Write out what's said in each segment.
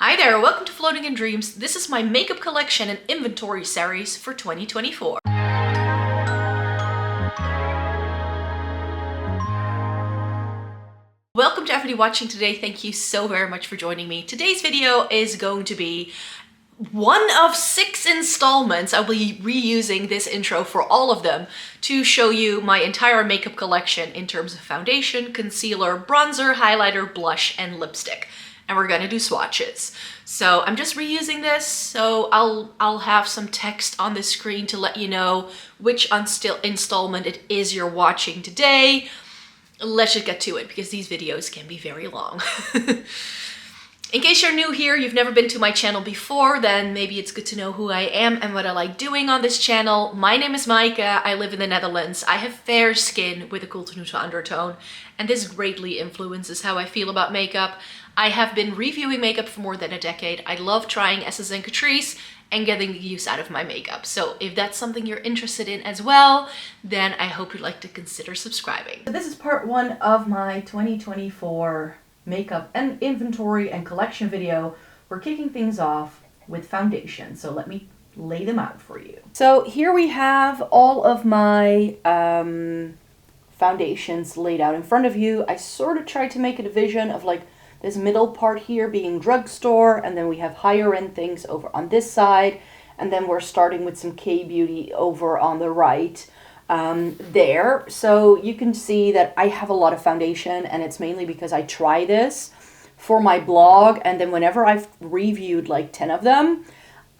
Hi there, welcome to Floating in Dreams. This is my makeup collection and inventory series for 2024. Welcome to everybody watching today. Thank you so very much for joining me. Today's video is going to be one of 6 installments. I'll be reusing this intro for all of them to show you my entire makeup collection in terms of foundation, concealer, bronzer, highlighter, blush, and lipstick. And we're gonna do swatches. So I'm just reusing this, so I'll have some text on the screen to let you know which installment it is you're watching today. Let's just get to it because these videos can be very long. In case you're new here, you've never been to my channel before, then maybe it's good to know who I am and what I like doing on this channel. My name is Maaike, I live in the Netherlands. I have fair skin with a cool to neutral undertone, and this greatly influences how I feel about makeup. I have been reviewing makeup for more than a decade. I love trying Essence and Catrice and getting the use out of my makeup. So if that's something you're interested in as well, then I hope you'd like to consider subscribing. So this is part 1 of my 2024 makeup and inventory and collection video. We're kicking things off with foundation. So let me lay them out for you. So here we have all of my foundations laid out in front of you. I sort of tried to make a division of like this middle part here being drugstore, and then we have higher end things over on this side, and then we're starting with some K-beauty over on the right there. So you can see that I have a lot of foundation, and it's mainly because I try this for my blog, and then whenever I've reviewed like 10 of them,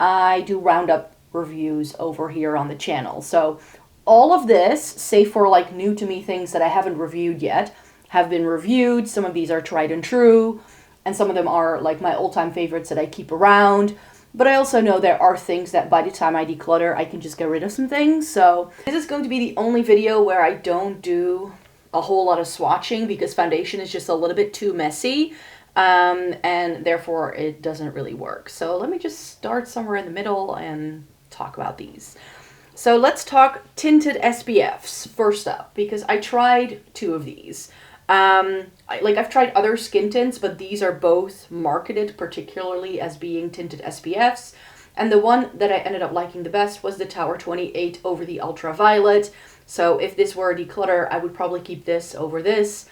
I do roundup reviews over here on the channel. So all of this, save for like new to me things that I haven't reviewed yet, have been reviewed. Some of these are tried and true, and some of them are like my all-time favorites that I keep around. But I also know there are things that by the time I declutter, I can just get rid of some things. So this is going to be the only video where I don't do a whole lot of swatching because foundation is just a little bit too messy, and therefore it doesn't really work. So let me just start somewhere in the middle and talk about these. So let's talk tinted SPFs first up, because I tried 2 of these. I've tried other skin tints, but these are both marketed particularly as being tinted SPFs. And the one that I ended up liking the best was the Tower 28 over the Ultraviolet. So if this were a declutter, I would probably keep this over this.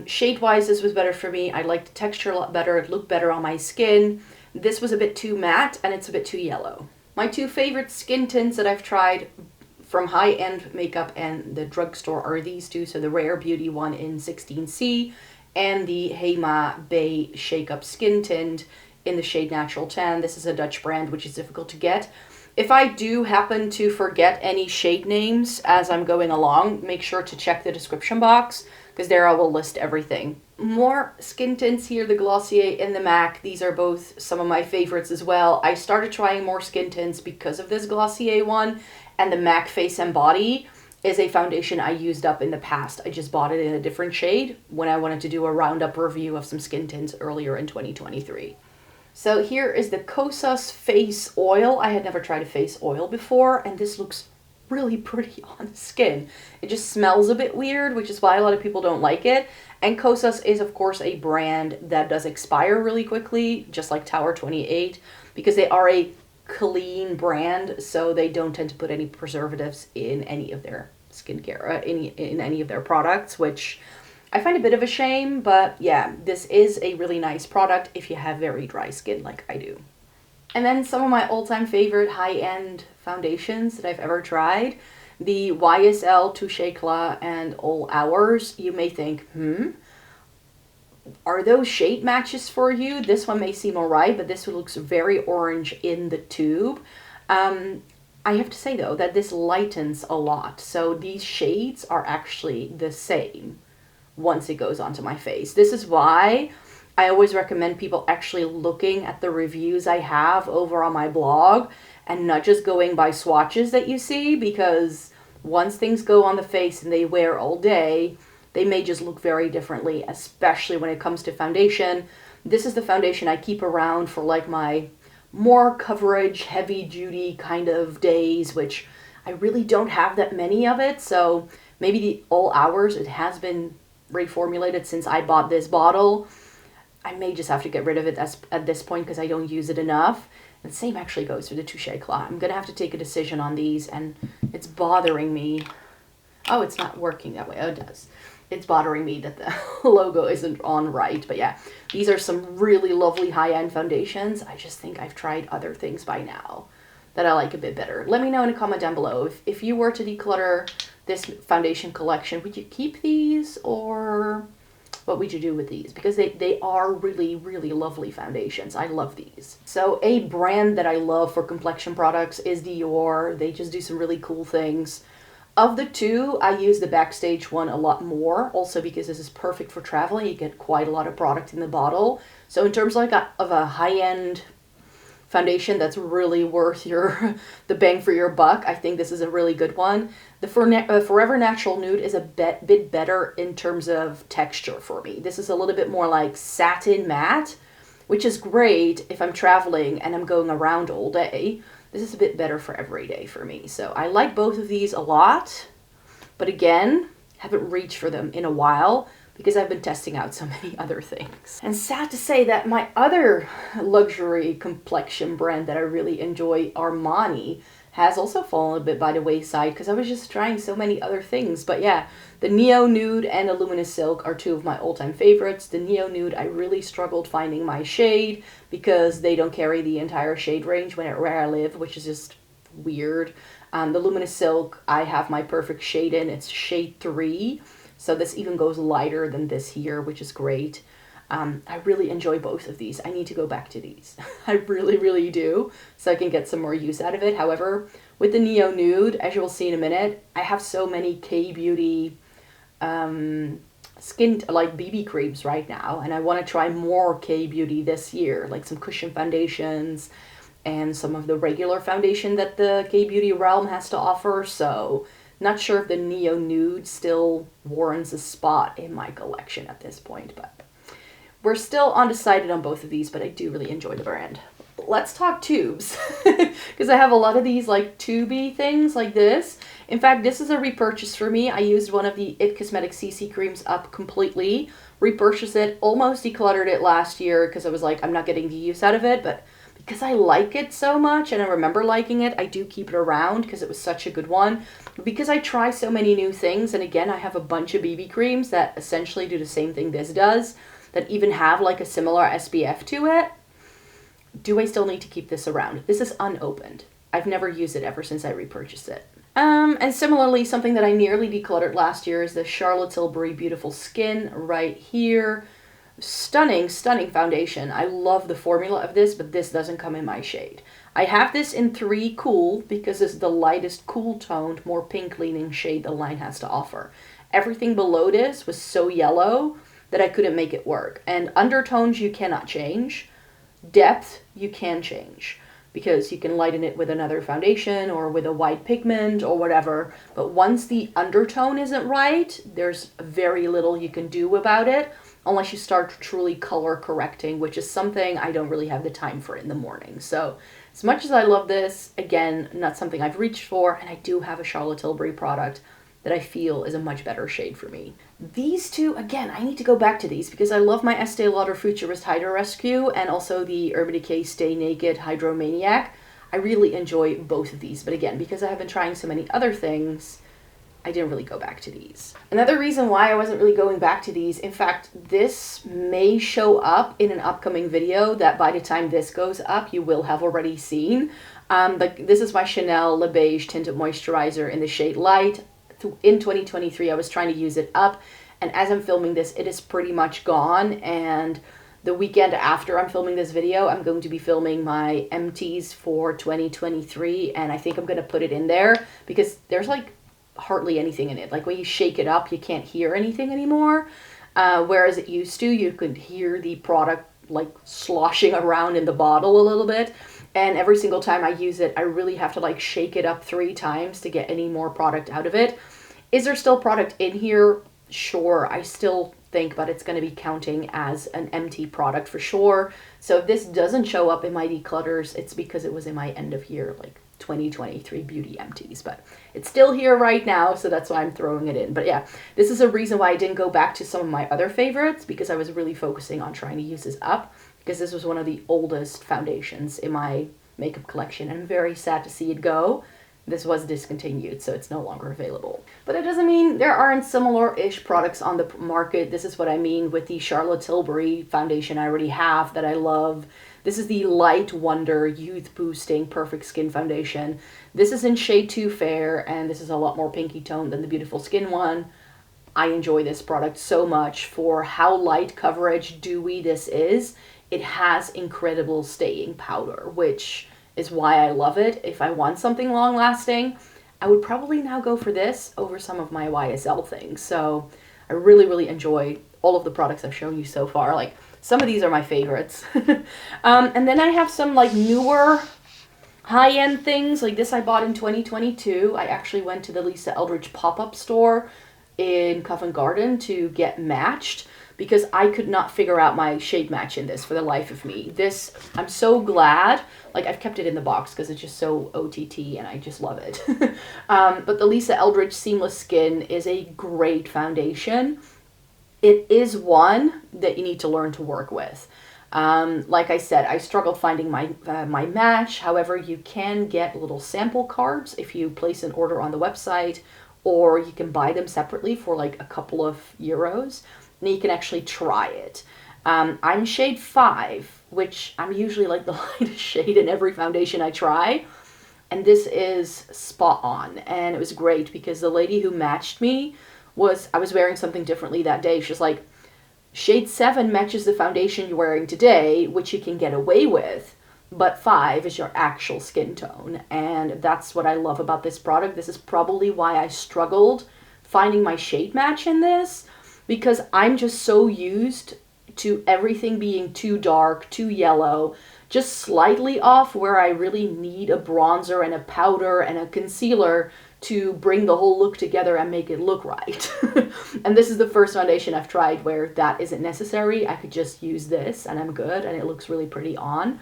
Shade-wise, this was better for me. I liked the texture a lot better. It looked better on my skin. This was a bit too matte, and it's a bit too yellow. My 2 favorite skin tints that I've tried from high-end makeup and the drugstore are these 2. So the Rare Beauty one in 16C and the Hema Bay Shake Up Skin Tint in the shade Natural Tan. This is a Dutch brand, which is difficult to get. If I do happen to forget any shade names as I'm going along, make sure to check the description box, because there I will list everything. More skin tints here, the Glossier and the MAC. These are both some of my favorites as well. I started trying more skin tints because of this Glossier one, and the MAC Face and Body is a foundation I used up in the past. I just bought it in a different shade when I wanted to do a roundup review of some skin tints earlier in 2023. So here is the Kosas Face Oil. I had never tried a face oil before, and this looks really pretty on the skin. It just smells a bit weird, which is why a lot of people don't like it. And Kosas is, of course, a brand that does expire really quickly, just like Tower 28, because they are a clean brand, so they don't tend to put any preservatives in any of their skincare, in any of their products, which I find a bit of a shame. But yeah, this is a really nice product if you have very dry skin like I do. And then some of my all-time favorite high-end foundations that I've ever tried. The YSL Éclat and All Hours. You may think, are those shade matches for you? This one may seem alright, but this one looks very orange in the tube. I have to say though that this lightens a lot. So these shades are actually the same once it goes onto my face. This is why I always recommend people actually looking at the reviews I have over on my blog and not just going by swatches that you see, because once things go on the face and they wear all day, they may just look very differently, especially when it comes to foundation. This is the foundation I keep around for like my more coverage, heavy duty kind of days, which I really don't have that many of it. So maybe the All Hours, it has been reformulated since I bought this bottle. I may just have to get rid of it at this point because I don't use it enough. And the same actually goes for the Touche Éclat. I'm going to have to take a decision on these, and it's bothering me. Oh, it's not working that way. Oh, it does. It's bothering me that the logo isn't on right. But yeah, these are some really lovely high-end foundations. I just think I've tried other things by now that I like a bit better. Let me know in a comment down below. If you were to declutter this foundation collection, would you keep these, or what would you do with these? Because they are really, really lovely foundations. I love these. So a brand that I love for complexion products is Dior. They just do some really cool things. Of the two, I use the Backstage one a lot more, also because this is perfect for traveling. You get quite a lot of product in the bottle. So in terms of a high-end foundation that's really worth the bang for your buck, I think this is a really good one. The Forever Natural Nude is a bit better in terms of texture for me. This is a little bit more like satin matte, which is great if I'm traveling and I'm going around all day. This is a bit better for every day for me. So I like both of these a lot, but again, haven't reached for them in a while because I've been testing out so many other things. And sad to say that my other luxury complexion brand that I really enjoy, Armani, has also fallen a bit by the wayside because I was just trying so many other things. But yeah, the Neo Nude and the Luminous Silk are two of my all-time favorites. The Neo Nude, I really struggled finding my shade because they don't carry the entire shade range where I live, which is just weird. The Luminous Silk, I have my perfect shade in. It's shade 3. So this even goes lighter than this here, which is great. I really enjoy both of these. I need to go back to these. I really, really do, so I can get some more use out of it. However, with the Neo Nude, as you will see in a minute, I have so many K-Beauty skin, like BB creams right now, and I want to try more K-Beauty this year, like some cushion foundations and some of the regular foundation that the K-Beauty realm has to offer. So not sure if the Neo Nude still warrants a spot in my collection at this point, but we're still undecided on both of these, but I do really enjoy the brand. Let's talk tubes, because I have a lot of these like tubey things like this. In fact, this is a repurchase for me. I used one of the IT Cosmetics CC creams up completely, repurchased it, almost decluttered it last year because I was like, I'm not getting the use out of it, but because I like it so much and I remember liking it, I do keep it around because it was such a good one. Because I try so many new things, and again, I have a bunch of BB creams that essentially do the same thing this does, that even have like a similar SPF to it. Do I still need to keep this around? This is unopened. I've never used it ever since I repurchased it. And similarly, something that I nearly decluttered last year is the Charlotte Tilbury Beautiful Skin right here. Stunning, stunning foundation. I love the formula of this, but this doesn't come in my shade. I have this in 3 Cool because it's the lightest cool toned, more pink leaning shade the line has to offer. Everything below this was so yellow that I couldn't make it work. And undertones you cannot change. Depth you can change because you can lighten it with another foundation or with a white pigment or whatever. But once the undertone isn't right, there's very little you can do about it unless you start truly color correcting, which is something I don't really have the time for in the morning. So as much as I love this, again, not something I've reached for, and I do have a Charlotte Tilbury product that I feel is a much better shade for me. These two, again, I need to go back to these because I love my Estee Lauder Futurist Hydro Rescue and also the Urban Decay Stay Naked Hydromaniac. I really enjoy both of these, but again, because I have been trying so many other things, I didn't really go back to these. Another reason why I wasn't really going back to these, in fact, this may show up in an upcoming video that by the time this goes up, you will have already seen. This is my Chanel Le Beige Tinted Moisturizer in the shade Light. In 2023, I was trying to use it up, and as I'm filming this, it is pretty much gone, and the weekend after I'm filming this video, I'm going to be filming my empties for 2023, and I think I'm going to put it in there because there's like hardly anything in it. Like when you shake it up, you can't hear anything anymore, whereas it used to, you could hear the product like sloshing around in the bottle a little bit. And every single time I use it, I really have to like shake it up 3 times to get any more product out of it. Is there still product in here? Sure, I still think, but it's going to be counting as an empty product for sure. So if this doesn't show up in my declutters, it's because it was in my end of year, like 2023 beauty empties, but it's still here right now, so that's why I'm throwing it in. But yeah, this is a reason why I didn't go back to some of my other favorites, because I was really focusing on trying to use this up, because this was one of the oldest foundations in my makeup collection. I'm very sad to see it go. This was discontinued, so it's no longer available. But it doesn't mean there aren't similar-ish products on the market. This is what I mean with the Charlotte Tilbury foundation I already have that I love. This is the Light Wonder Youth Boosting Perfect Skin Foundation. This is in shade 2 Fair, and this is a lot more pinky toned than the Beautiful Skin one. I enjoy this product so much for how light coverage dewy this is. It has incredible staying powder, which is why I love it. If I want something long lasting, I would probably now go for this over some of my YSL things. So I really, really enjoy all of the products I've shown you so far. Like, some of these are my favorites. And then I have some like newer high-end things. Like this I bought in 2022. I actually went to the Lisa Eldridge pop-up store in Covent Garden to get matched, because I could not figure out my shade match in this for the life of me. This, I'm so glad, like I've kept it in the box because it's just so OTT and I just love it. But the Lisa Eldridge Seamless Skin is a great foundation. It is one that you need to learn to work with. Like I said, I struggled finding my match. However, you can get little sample cards if you place an order on the website, or you can buy them separately for like a couple of euros. And you can actually try it. I'm shade 5, which I'm usually like the lightest shade in every foundation I try. And this is spot on. And it was great because the lady who matched me I was wearing something differently that day. She's like, shade 7 matches the foundation you're wearing today, which you can get away with. But 5 is your actual skin tone. And that's what I love about this product. This is probably why I struggled finding my shade match in this, because I'm just so used to everything being too dark, too yellow, just slightly off where I really need a bronzer and a powder and a concealer to bring the whole look together and make it look right. And this is the first foundation I've tried where that isn't necessary. I could just use this and I'm good, and it looks really pretty on.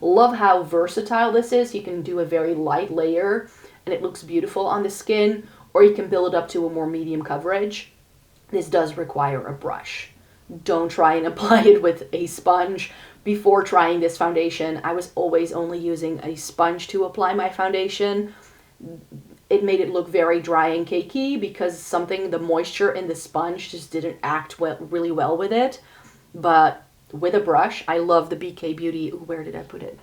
Love how versatile this is. You can do a very light layer and it looks beautiful on the skin, or you can build it up to a more medium coverage. This does require a brush. Don't try and apply it with a sponge. Before trying this foundation, I was always only using a sponge to apply my foundation. It made it look very dry and cakey because the moisture in the sponge just didn't act really well with it. But with a brush, I love the BK Beauty. Ooh, where did I put it?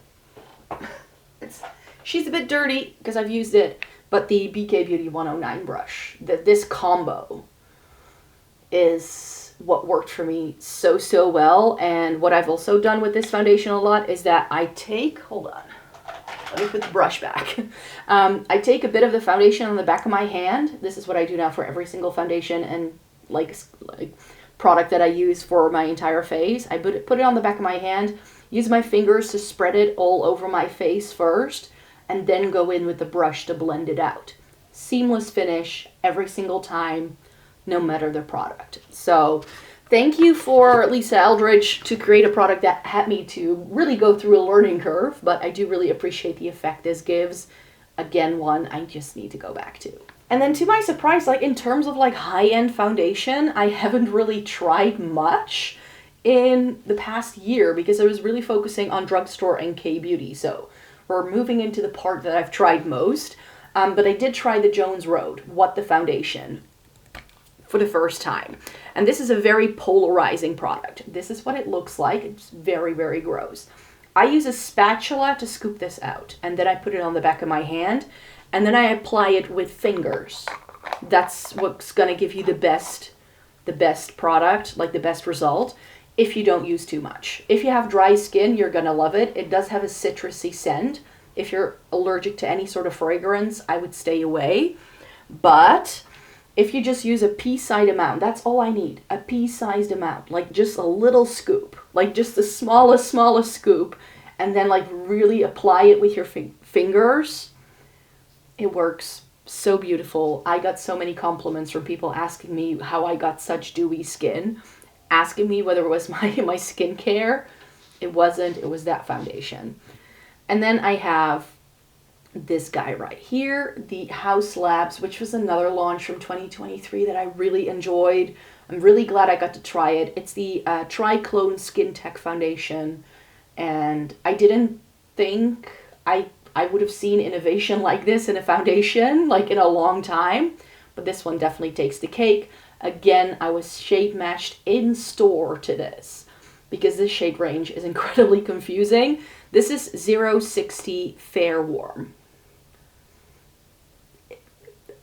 She's a bit dirty because I've used it, but the BK Beauty 109 brush, this combo is what worked for me so well. And what I've also done with this foundation a lot is that I take, hold on, let me put the brush back. I take a bit of the foundation on the back of my hand. This is what I do now for every single foundation and like product that I use for my entire face. I put it on the back of my hand, use my fingers to spread it all over my face first, and then go in with the brush to blend it out. Seamless finish every single time, no matter the product. So thank you for Lisa Eldridge to create a product that had me to really go through a learning curve, but I do really appreciate the effect this gives. Again, one I just need to go back to. And then to my surprise, like in terms of like high-end foundation, I haven't really tried much in the past year because I was really focusing on Drugstore and K-Beauty. So we're moving into the part that I've tried most. But I did try the Jones Road, What the Foundation, for the first time. And this is a very polarizing product. This is what it looks like. It's very, very gross. I use a spatula to scoop this out, and then I put it on the back of my hand, and then I apply it with fingers. That's what's gonna give you the best product, like the best result, if you don't use too much. If you have dry skin, you're gonna love it. It does have a citrusy scent. If you're allergic to any sort of fragrance, I would stay away. But if you just use a pea-sized amount, that's all I need, a pea-sized amount, like just a little scoop, like just the smallest scoop, and then like really apply it with your fingers. It works so beautiful. I got so many compliments from people asking me how I got such dewy skin, asking me whether it was my skincare. It wasn't, it was that foundation. And then I have this guy right here, the House Labs, which was another launch from 2023 that I really enjoyed. I'm really glad I got to try it. It's the Triclone Skin Tech Foundation, and I didn't think I would have seen innovation like this in a foundation, like in a long time, but this one definitely takes the cake. Again, I was shade matched in store to this because this shade range is incredibly confusing. This is 060 Fair Warm.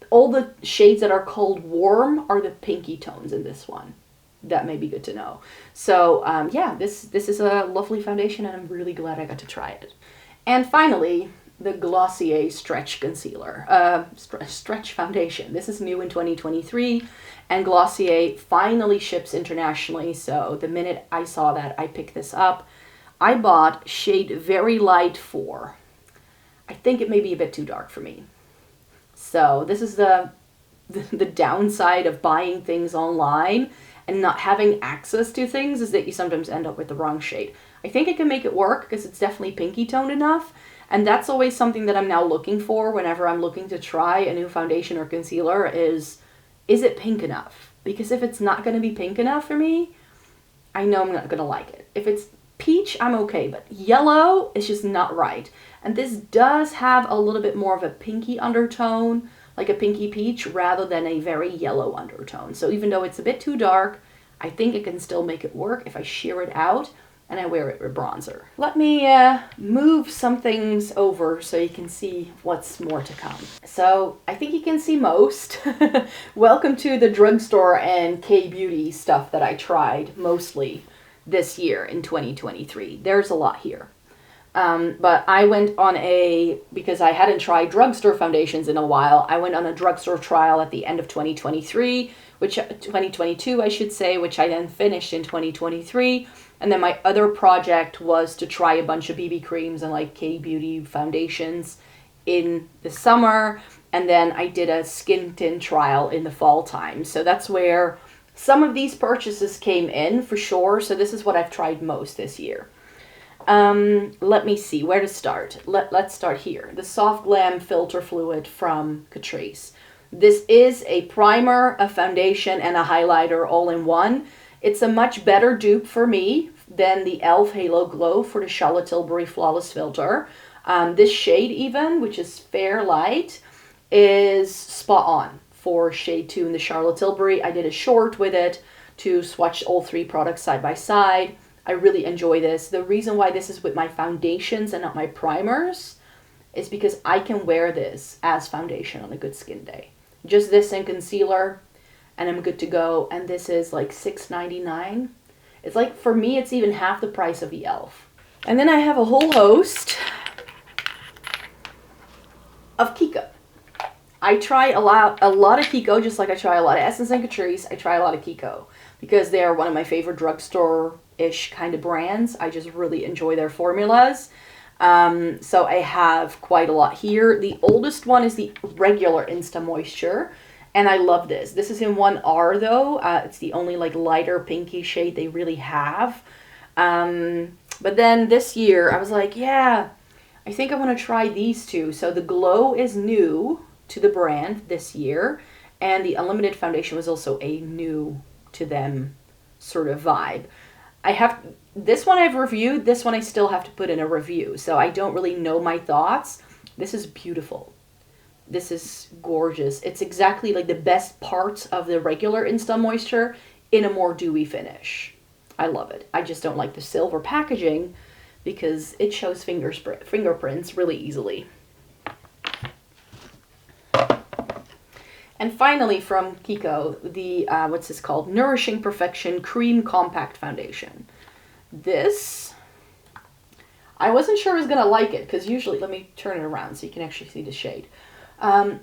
All the shades that are called warm are the pinky tones in this one. That may be good to know. So yeah, this is a lovely foundation, and I'm really glad I got to try it. And finally, the Glossier Stretch Concealer, Stretch Foundation. This is new in 2023, and Glossier finally ships internationally. So the minute I saw that, I picked this up. I bought shade Very Light 4. I think it may be a bit too dark for me. So this is the downside of buying things online and not having access to things, is that you sometimes end up with the wrong shade. I think I can make it work because it's definitely pinky toned enough. And that's always something that I'm now looking for whenever I'm looking to try a new foundation or concealer is it pink enough? Because if it's not going to be pink enough for me, I know I'm not going to like it. If it's peach, I'm okay, but yellow is just not right. And this does have a little bit more of a pinky undertone, like a pinky peach, rather than a very yellow undertone. So even though it's a bit too dark, I think I can still make it work if I sheer it out and I wear it with bronzer. Let me move some things over so you can see what's more to come. So I think you can see most. Welcome to the drugstore and K-beauty stuff that I tried mostly this year in 2023. There's a lot here. But I went on because I hadn't tried drugstore foundations in a while, I went on a drugstore trial at the end of 2023, 2022, I should say, which I then finished in 2023. And then my other project was to try a bunch of BB creams and like K-beauty foundations in the summer. And then I did a skin tint trial in the fall time. So that's where some of these purchases came in for sure. So this is what I've tried most this year. Let me see where to start. Let's start here. The Soft Glam Filter Fluid from Catrice. This is a primer, a foundation, and a highlighter all in one. It's a much better dupe for me than the e.l.f. Halo Glow for the Charlotte Tilbury Flawless Filter. This shade even, which is Fair Light, is spot on for shade 2 in the Charlotte Tilbury. I did a short with it to swatch all three products side by side. I really enjoy this. The reason why this is with my foundations and not my primers is because I can wear this as foundation on a good skin day. Just this and concealer, and I'm good to go. And this is like $6.99. It's like, for me, it's even half the price of the e.l.f. And then I have a whole host of Kiko. I try a lot of Kiko, just like I try a lot of Essence and Catrice. I try a lot of Kiko because they are one of my favorite drugstore-ish kind of brands. I just really enjoy their formulas. So I have quite a lot here. The oldest one is the regular Insta Moisture, and I love this. This is in 1R though. It's the only like lighter pinky shade they really have. But then this year I was like, yeah, I think I want to try these two. So the Glow is new to the brand this year, and the Unlimited Foundation was also a new to them sort of vibe. This one I've reviewed, this one I still have to put in a review, so I don't really know my thoughts. This is beautiful. This is gorgeous. It's exactly like the best parts of the regular Insta Moisture in a more dewy finish. I love it. I just don't like the silver packaging because it shows fingerprints really easily. And finally from Kiko, the, what's this called? Nourishing Perfection Cream Compact Foundation. This, I wasn't sure I was going to like it because usually, let me turn it around so you can actually see the shade.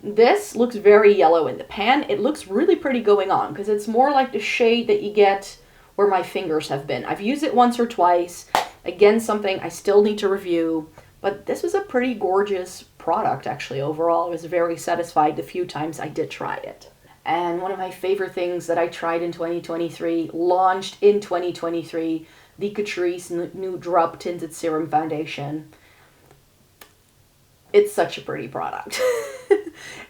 This looks very yellow in the pan. It looks really pretty going on because it's more like the shade that you get where my fingers have been. I've used it once or twice. Again, something I still need to review. But this was a pretty gorgeous product, actually, overall. I was very satisfied the few times I did try it. And one of my favorite things that I tried in 2023, launched in 2023, the Catrice new Drop Tinted Serum Foundation. It's such a pretty product.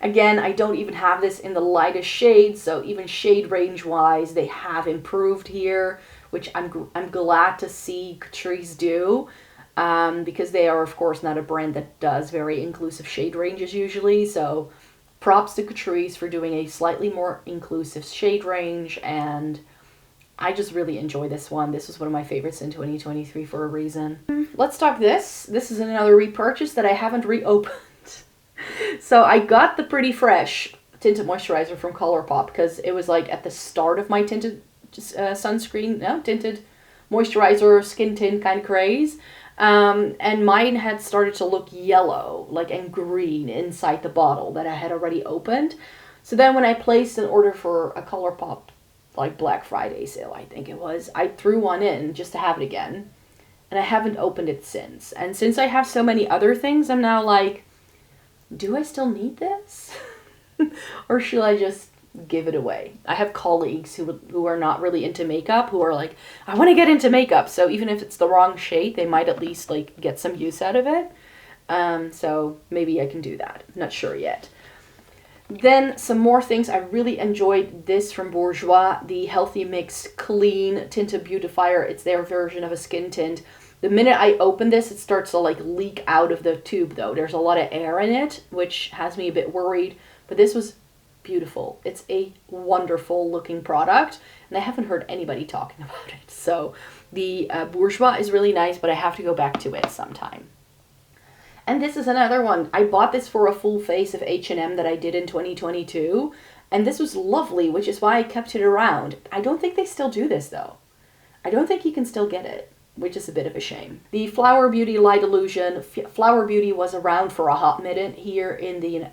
Again, I don't even have this in the lightest shade, so even shade range wise, they have improved here, which I'm glad to see Catrice do, because they are of course not a brand that does very inclusive shade ranges usually. So props to Catrice for doing a slightly more inclusive shade range, and I just really enjoy this one. This was one of my favorites in 2023 for a reason. Let's talk this. This is another repurchase that I haven't reopened. So I got the Pretty Fresh Tinted Moisturizer from ColourPop because it was like at the start of my tinted tinted moisturizer skin tint kind of craze. And mine had started to look yellow, like, and green inside the bottle that I had already opened. So then when I placed an order for a ColourPop, like Black Friday sale, I think it was, I threw one in just to have it again. And I haven't opened it since. And since I have so many other things, I'm now like, do I still need this? Or should I just give it away? I have colleagues who are not really into makeup, who are like, I want to get into makeup. So even if it's the wrong shade, they might at least like get some use out of it. So maybe I can do that. I'm not sure yet. Then some more things. I really enjoyed this from Bourjois, the Healthy Mix Clean Tinted Beautifier. It's their version of a skin tint. The minute I open this, it starts to like leak out of the tube though. There's a lot of air in it, which has me a bit worried. But this was beautiful. It's a wonderful looking product, and I haven't heard anybody talking about it. So the Bourjois is really nice, but I have to go back to it sometime. And this is another one. I bought this for a full face of H&M that I did in 2022, and this was lovely, which is why I kept it around. I don't think they still do this though. I don't think you can still get it, which is a bit of a shame. The Flower Beauty Light Illusion. Flower Beauty was around for a hot minute here in the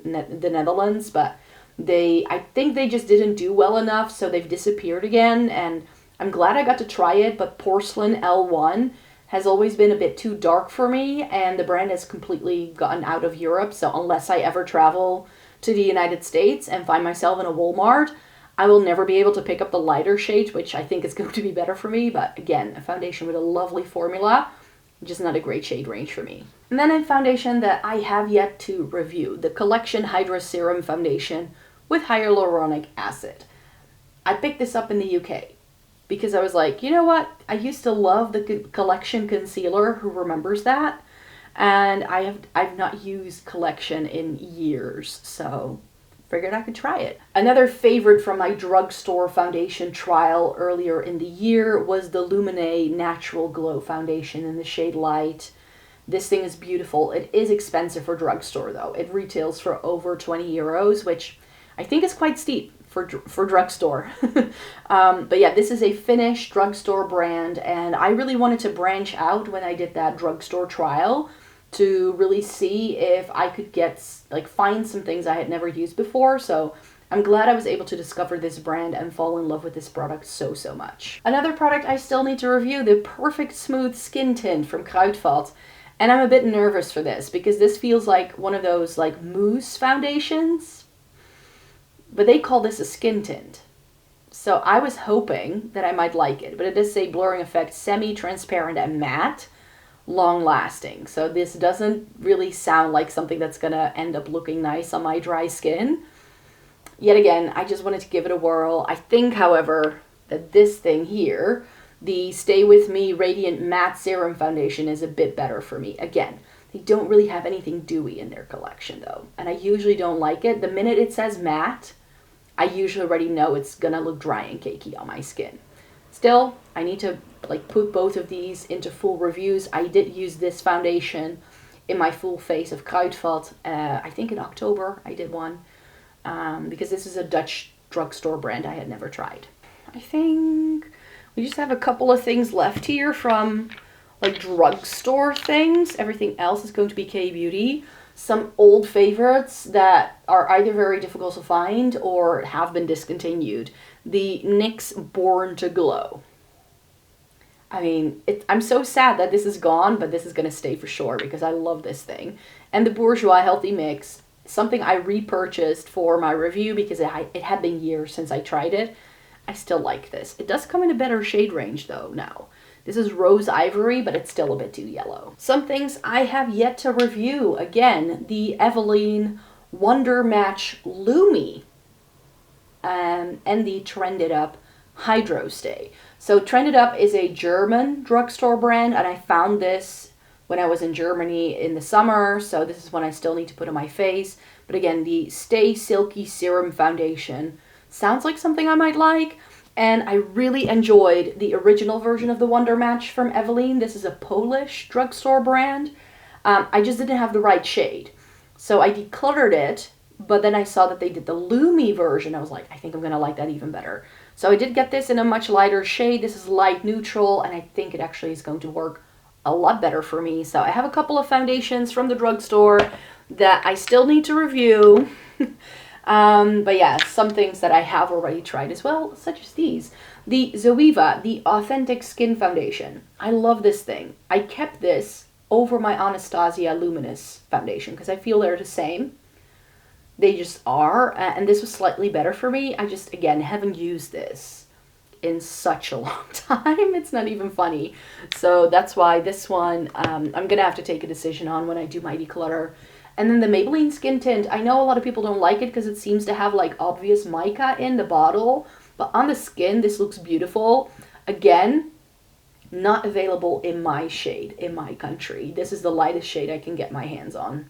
Netherlands, but I think they just didn't do well enough, so they've disappeared again, and I'm glad I got to try it, but Porcelain L1 has always been a bit too dark for me, and the brand has completely gotten out of Europe, so unless I ever travel to the United States and find myself in a Walmart, I will never be able to pick up the lighter shades, which I think is going to be better for me, but again, a foundation with a lovely formula, just not a great shade range for me. And then a foundation that I have yet to review, the Collection Hydra Serum Foundation with hyaluronic acid. I picked this up in the UK because I was like, you know what? I used to love the Collection concealer. Who remembers that? And I've not used Collection in years, so figured I could try it. Another favorite from my drugstore foundation trial earlier in the year was the Luminée Natural Glow Foundation in the shade Light. This thing is beautiful. It is expensive for drugstore though. It retails for over 20 euros, which I think is quite steep for drugstore. But yeah, this is a Finnish drugstore brand, and I really wanted to branch out when I did that drugstore trial to really see if I could find some things I had never used before. So I'm glad I was able to discover this brand and fall in love with this product so much. Another product I still need to review, the Perfect Smooth Skin Tint from Kruidvat. And I'm a bit nervous for this because this feels like one of those like mousse foundations, but they call this a skin tint. So I was hoping that I might like it, but it does say blurring effect, semi-transparent and matte, long lasting. So this doesn't really sound like something that's gonna end up looking nice on my dry skin. Yet again, I just wanted to give it a whirl. I think, however, that this thing here, the Stay With Me Radiant Matte Serum Foundation, is a bit better for me. Again, they don't really have anything dewy in their collection though, and I usually don't like it. The minute it says matte, I usually already know it's gonna look dry and cakey on my skin. Still, I need to put both of these into full reviews. I did use this foundation in my full face of Kruidvat. I think in October I did one, because this is a Dutch drugstore brand I had never tried. I think we just have a couple of things left here from like drugstore things. Everything else is going to be K-Beauty. Some old favorites that are either very difficult to find or have been discontinued. The NYX Born to Glow. I mean, I'm so sad that this is gone, but this is going to stay for sure because I love this thing. And the Bourjois Healthy Mix, something I repurchased for my review because it had been years since I tried it. I still like this. It does come in a better shade range though now. This is Rose Ivory, but it's still a bit too yellow. Some things I have yet to review. Again, the Eveline Wonder Match Lumi and the Trended Up Hydro Stay. So Trended Up is a German drugstore brand, and I found this when I was in Germany in the summer, so this is one I still need to put on my face. But again, the Stay Silky Serum Foundation sounds like something I might like, and I really enjoyed the original version of the Wonder Match from Eveline. This is a Polish drugstore brand. I just didn't have the right shade, so I decluttered it, but then I saw that they did the Lumi version. I was like, I think I'm gonna like that even better. So I did get this in a much lighter shade. This is light neutral, and I think it actually is going to work a lot better for me. So I have a couple of foundations from the drugstore that I still need to review. But yeah, some things that I have already tried as well, such as these. The Zoeva, the Authentic Skin Foundation. I love this thing. I kept this over my Anastasia Luminous foundation because I feel they're the same. They just are, and this was slightly better for me. I just, again, haven't used this in such a long time. It's not even funny. So that's why this one, I'm going to have to take a decision on when I do my declutter. And then the Maybelline Skin Tint. I know a lot of people don't like it because it seems to have like obvious mica in the bottle, but on the skin, this looks beautiful. Again, not available in my shade, in my country. This is the lightest shade I can get my hands on.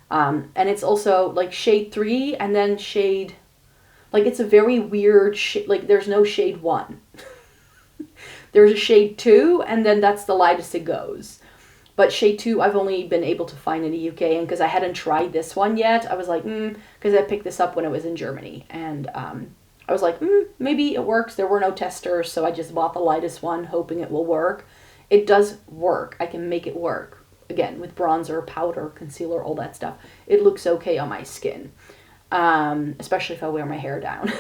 And it's also like shade 3 and then shade, like it's a very weird shade, like there's no shade 1. There's a shade 2 and then that's the lightest it goes. But shade 2 I've only been able to find in the UK, and because I hadn't tried this one yet, I was like, because I picked this up when I was in Germany, and I was like, maybe it works. There were no testers, so I just bought the lightest one, hoping it will work. It does work. I can make it work. Again, with bronzer, powder, concealer, all that stuff. It looks okay on my skin, especially if I wear my hair down.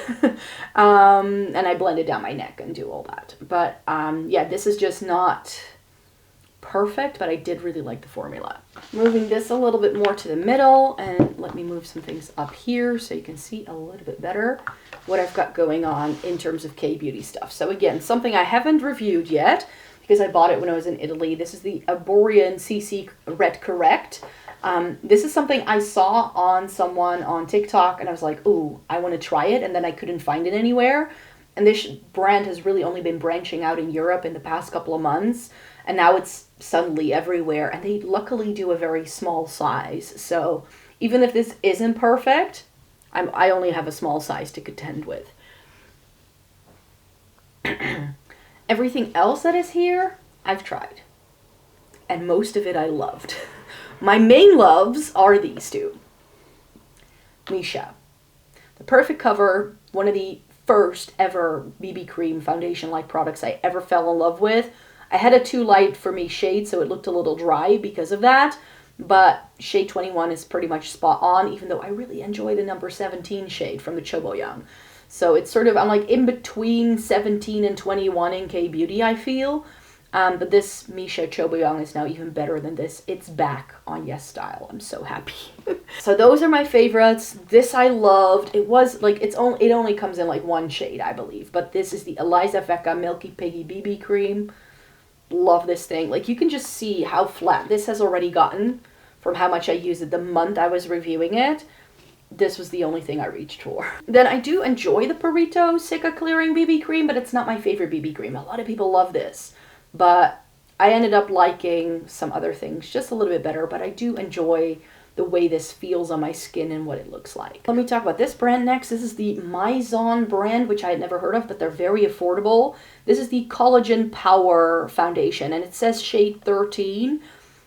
And I blend it down my neck and do all that. But yeah, this is just not perfect, but I did really like the formula. Moving this a little bit more to the middle, and let me move some things up here so you can see a little bit better what I've got going on in terms of K-beauty stuff. So again, something I haven't reviewed yet because I bought it when I was in Italy. This is the Arborian CC Red Correct. This is something I saw on someone on TikTok, and I was like, ooh, I want to try it, and then I couldn't find it anywhere. And this brand has really only been branching out in Europe in the past couple of months, and now it's suddenly everywhere, and they luckily do a very small size. So even if this isn't perfect, I only have a small size to contend with. Everything else that is here, I've tried, and most of it I loved. My main loves are these two. Misha, the Perfect Cover, one of the first ever BB cream foundation-like products I ever fell in love with. I had a too light for me shade, so it looked a little dry because of that, but shade 21 is pretty much spot on, even though I really enjoy the number 17 shade from the Choboyang. So it's sort of, I'm like in between 17 and 21 in K-beauty, I feel. But this Misha Choboyang is now even better than this. It's back on YESSTYLE. I'm so happy. So those are my favorites. This I loved. It was like, it only comes in like one shade, I believe. But this is the Eliza Vecca Milky Piggy BB cream. Love this thing. Like, you can just see how flat this has already gotten from how much I used it the month I was reviewing it. This was the only thing I reached for. Then I do enjoy the Purito Cica Clearing BB cream, but it's not my favorite BB cream. A lot of people love this, but I ended up liking some other things just a little bit better, but I do enjoy the way this feels on my skin and what it looks like. Let me talk about this brand next. This is the Maison brand, which I had never heard of, but they're very affordable. This is the Collagen Power Foundation, and it says shade 13,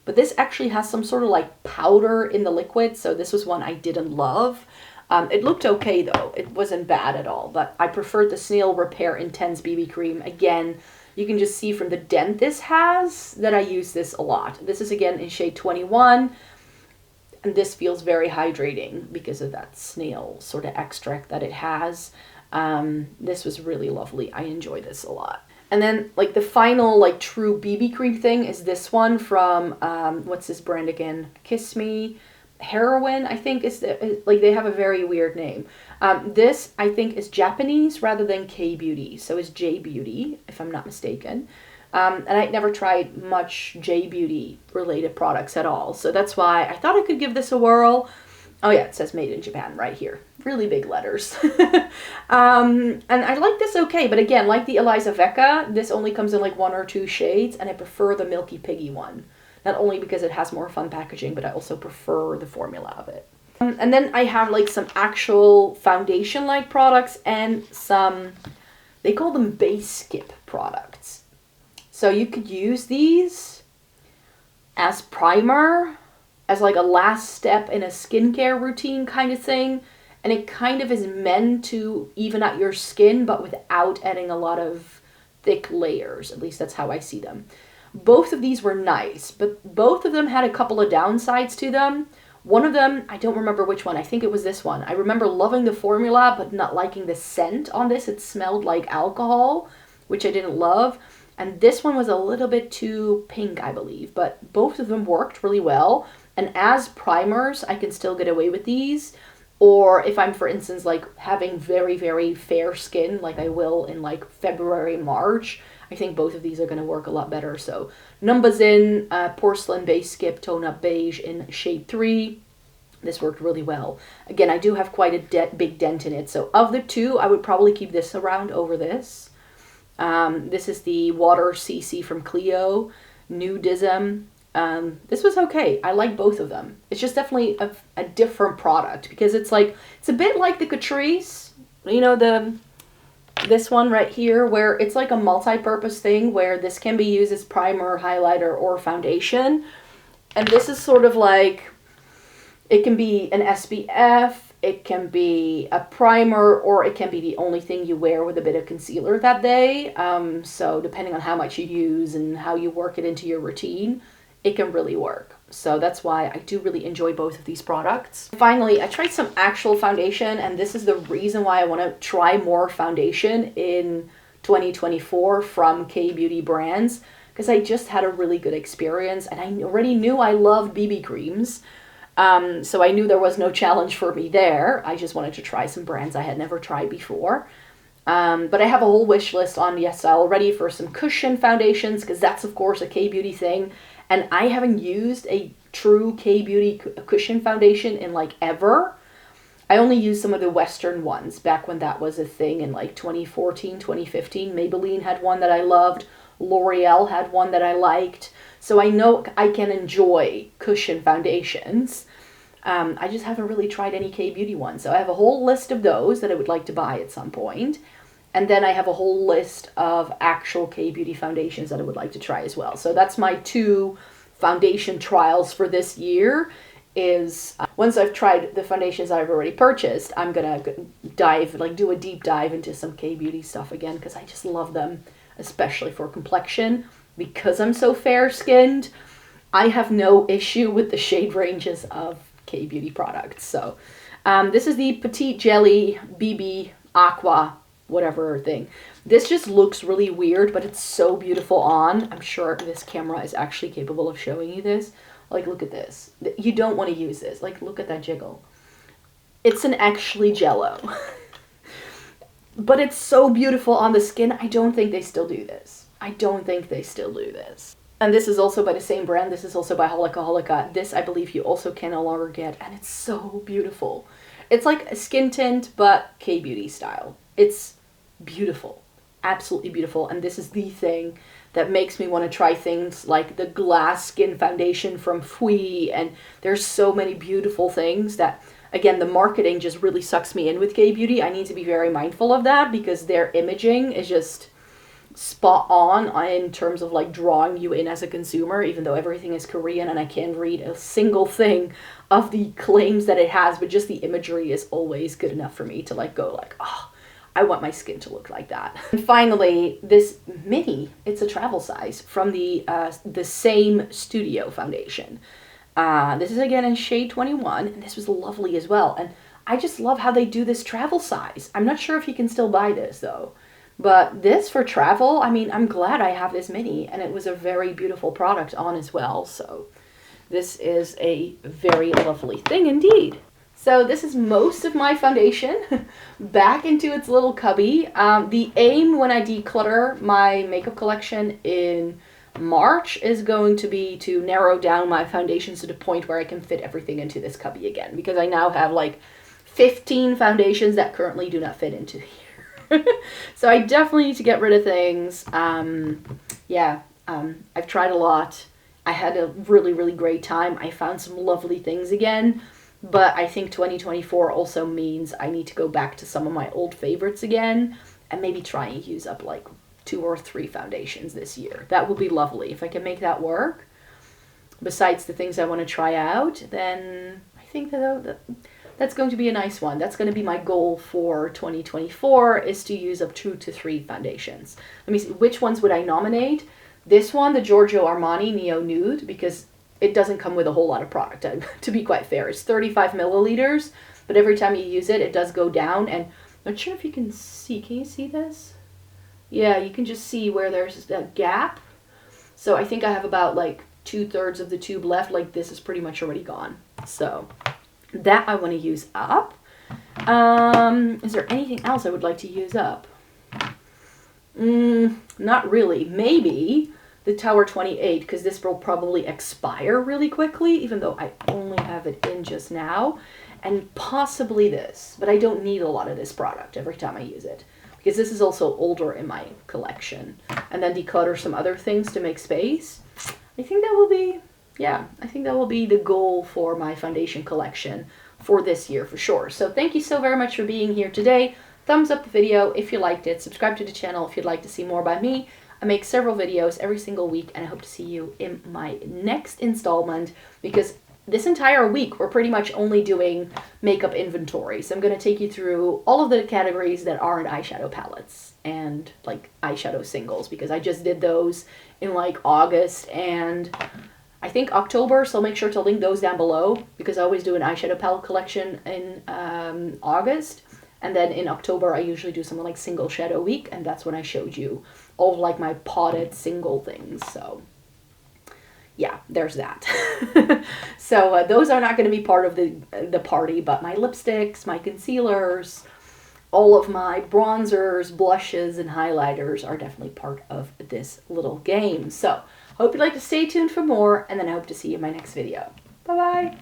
but this actually has some sort of like powder in the liquid, so this was one I didn't love. It looked okay though. It wasn't bad at all, but I preferred the Snail Repair Intense BB cream. Again, you can just see from the dent this has that I use this a lot. This is again in shade 21. And this feels very hydrating because of that snail sort of extract that it has. This was really lovely. I enjoy this a lot. And then like the final like true BB cream thing is this one from, what's this brand again? Kiss Me. Heroin, I think is like they have a very weird name. This I think is Japanese rather than K-beauty. So it's J-beauty, if I'm not mistaken. And I'd never tried much J-Beauty related products at all. So that's why I thought I could give this a whirl. Oh yeah, it says made in Japan right here. Really big letters. And I like this okay, but again, like the Eliza Vecca, this only comes in like 1 or 2 shades, and I prefer the Milky Piggy one. Not only because it has more fun packaging, but I also prefer the formula of it. And then I have like some actual foundation-like products and some, they call them base skip products. So you could use these as primer, as like a last step in a skincare routine kind of thing. And it kind of is meant to even out your skin, but without adding a lot of thick layers. At least that's how I see them. Both of these were nice, but both of them had a couple of downsides to them. One of them, I don't remember which one. I think it was this one. I remember loving the formula, but not liking the scent on this. It smelled like alcohol, which I didn't love. And this one was a little bit too pink, I believe. But both of them worked really well. And as primers, I can still get away with these. Or if I'm, for instance, like having very, very fair skin, like I will in like February, March, I think both of these are going to work a lot better. So Numbuzin Porcelain Base Skip Tone Up Beige in shade 3. This worked really well. Again, I do have quite a big dent in it. So of the two, I would probably keep this around over this. This is the Water CC from Clio, Nudism. This was okay. I like both of them. It's just definitely a different product because it's like, it's a bit like the Catrice, you know, this one right here, where it's like a multi-purpose thing where this can be used as primer, highlighter, or foundation. And this is sort of like, it can be an SPF, it can be a primer, or it can be the only thing you wear with a bit of concealer that day. So depending on how much you use and how you work it into your routine, it can really work. So that's why I do really enjoy both of these products. Finally, I tried some actual foundation, and this is the reason why I want to try more foundation in 2024 from K-Beauty brands, because I just had a really good experience, and I already knew I loved BB creams. So I knew there was no challenge for me there. I just wanted to try some brands I had never tried before. But I have a whole wish list on YESSTYLE already for some cushion foundations, because that's of course a K-Beauty thing. And I haven't used a true K-Beauty cushion foundation in like ever. I only used some of the Western ones back when that was a thing in like 2014, 2015. Maybelline had one that I loved. L'Oreal had one that I liked. So I know I can enjoy cushion foundations. I just haven't really tried any K-Beauty ones. So I have a whole list of those that I would like to buy at some point. And then I have a whole list of actual K-Beauty foundations that I would like to try as well. So that's my 2 foundation trials for this year. Is once I've tried the foundations I've already purchased, I'm gonna do a deep dive into some K-Beauty stuff again, because I just love them, especially for complexion. Because I'm so fair-skinned, I have no issue with the shade ranges of K-Beauty products. So this is the Petite Jelly BB Aqua whatever thing. This just looks really weird, but it's so beautiful on. I'm sure this camera is actually capable of showing you this. Like, look at this. You don't want to use this. Like, look at that jiggle. It's an actually jello. But it's so beautiful on the skin. I don't think they still do this. I don't think they still do this. And this is also by the same brand. This is also by Holika Holika. This, I believe, you also can no longer get. And it's so beautiful. It's like a skin tint, but K-Beauty style. It's beautiful. Absolutely beautiful. And this is the thing that makes me want to try things like the glass skin foundation from Fui. And there's so many beautiful things that, again, the marketing just really sucks me in with K-Beauty. I need to be very mindful of that because their imaging is just spot on in terms of like drawing you in as a consumer, even though everything is Korean and I can't read a single thing of the claims that it has, but just the imagery is always good enough for me to like go like, oh, I want my skin to look like that. And finally, this mini, it's a travel size from the same Studio foundation. This is again in shade 21, and this was lovely as well. And I just love how they do this travel size. I'm not sure if you can still buy this though. But this for travel, I mean, I'm glad I have this mini, and it was a very beautiful product on as well. So this is a very lovely thing indeed. So this is most of my foundation back into its little cubby. The aim when I declutter my makeup collection in March is going to be to narrow down my foundations to the point where I can fit everything into this cubby again, because I now have like 15 foundations that currently do not fit into here. So I definitely need to get rid of things. I've tried a lot. I had a really, really great time. I found some lovely things again. But I think 2024 also means I need to go back to some of my old favorites again and maybe try and use up like 2 or 3 foundations this year. That would be lovely. If I can make that work, besides the things I want to try out, then I think that's going to be a nice one. That's going to be my goal for 2024, is to use up 2 to 3 foundations. Let me see, which ones would I nominate? This one, the Giorgio Armani Neo Nude, because it doesn't come with a whole lot of product, to be quite fair. It's 35 milliliters, but every time you use it, it does go down. And I'm not sure if you can see. Can you see this? Yeah, you can just see where there's a gap. So I think I have about like 2/3 of the tube left. Like this is pretty much already gone. So that I want to use up. Is there anything else I would like to use up? Not really. Maybe the Tower 28, because this will probably expire really quickly, even though I only have it in just now. And possibly this, but I don't need a lot of this product every time I use it, because this is also older in my collection. And then declutter some other things to make space. I think that will be, I think that will be the goal for my foundation collection for this year for sure. So thank you so very much for being here today. Thumbs up the video if you liked it. Subscribe to the channel if you'd like to see more by me. I make several videos every single week, and I hope to see you in my next installment, because this entire week we're pretty much only doing makeup inventory. So I'm going to take you through all of the categories that aren't eyeshadow palettes and like eyeshadow singles, because I just did those in like August and I think October, so I'll make sure to link those down below, because I always do an eyeshadow palette collection in August. And then in October, I usually do something like Single Shadow Week, and that's when I showed you all of like my potted single things. So yeah, there's that. So those are not going to be part of the party, but my lipsticks, my concealers, all of my bronzers, blushes, and highlighters are definitely part of this little game. So hope you'd like to stay tuned for more, and then I hope to see you in my next video. Bye-bye.